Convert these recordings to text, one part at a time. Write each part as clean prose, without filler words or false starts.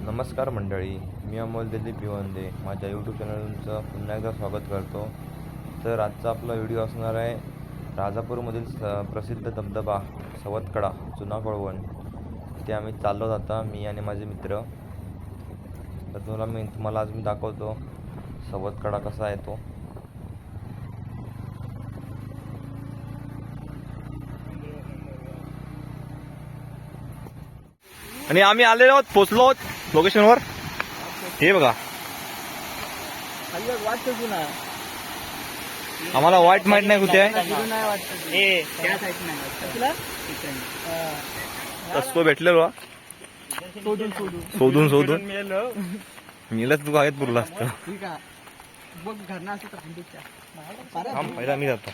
नमस्कार मंडळी, मी अमोल दिलीप भिवंदे माझ्या यूट्यूब चॅनलचं पुन्हा एकदा स्वागत करतो. तर आजचा आपला व्हिडिओ असणार आहे राजापूरमधील प्रसिद्ध धबधबा सवतकडा जुना कळवण. तिथे आम्ही चाललो जाता, मी आणि माझे मित्र. तर तुम्हाला आज मी दाखवतो सवतकडा कसा आहे तो. आणि आम्ही आलेलो आहोत, पोचलो आहोत लोकेशनवर. हे बघा, आम्हाला वाईट माहित नाही कुठे आहे. तो भेटलेलो शोधून मेलच तू आहेत पुरला असतं. पहिला मी जातो.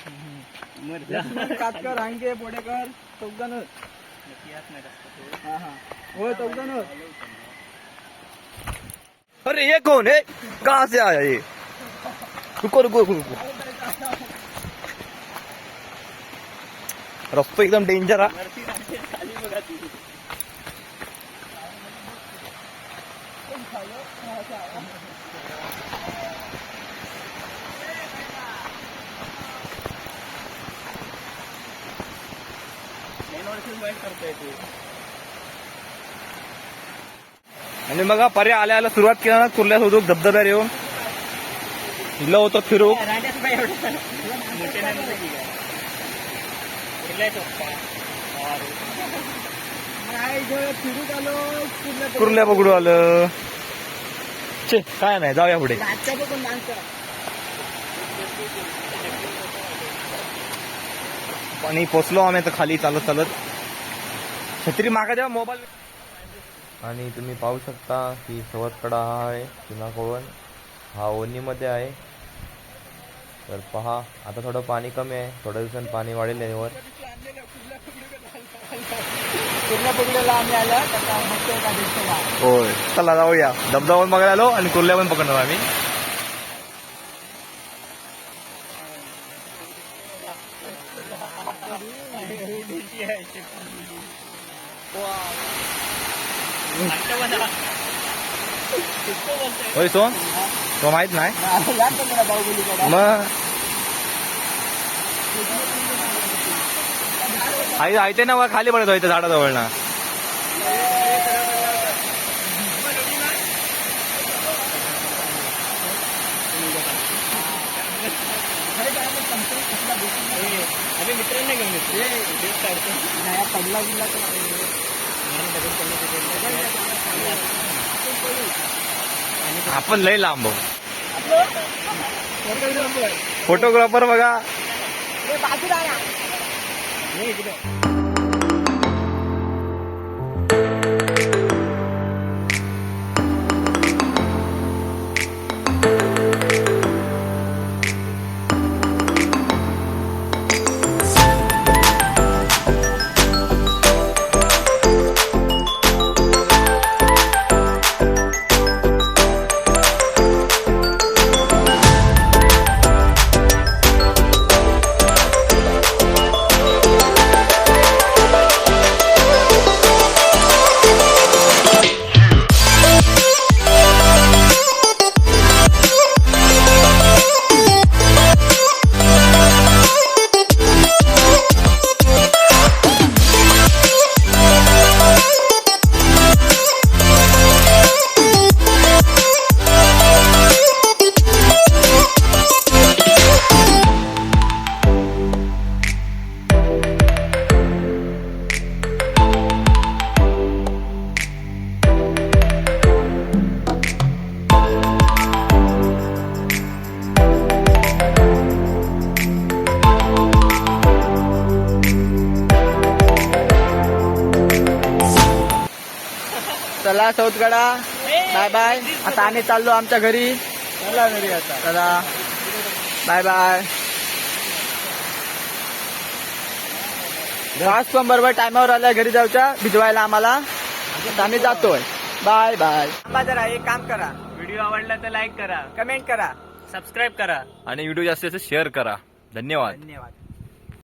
अरे ये कौन है, कहाँ से आया ये? रुको रुको रुको, रस्तो एकदम डेंजर है. आणि मग पर्य आल्याला सुरुवात केला ना कुर्ल्यात होतो धबधब्यावर येऊन हिला होतो फिरू. कुर्ल्या बघडू आलं. छे काय नाही, जाऊया पुढे. आणि पोचलो आम्ही तर खाली चालत चालत. छत्री मागा द्या मोबाईल. आणि तुम्ही पाहू शकता की सवतकडा हा आहे जुना कळवण. हा ओनीमध्ये आहे. तर पहा, आता थोडं पाणी कमी आहे, थोड्या दिवसांनी पाणी वाढेल यावर. होय, चला जाऊया. धबधबा पण बघायला आलो आणि कुर्ल्या पण पकडणार आम्ही. होय सोन, तो माहित नाही मग. आयते ना वा खाली पडत व्हायचं झाडाजवळ ना. मित्रांना आपण लय लांब. फोटोग्राफर बघा. चला सौतकडा, बाय बाय. आता आम्ही चाललो आमच्या घरी. चला घरी आता. चला बाय बाय. फास्ट पण बरोबर टायमावर आलाय घरी जाऊच्या भिजवायला आम्हाला. आम्ही जातोय. Bye bye. जरा एक काम करा, व्हिडिओ आवडला तर लाईक करा, कमेंट करा, सबस्क्राईब करा आणि व्हिडिओ जास्तीत जास्त शेअर करा. धन्यवाद. धन्यवाद.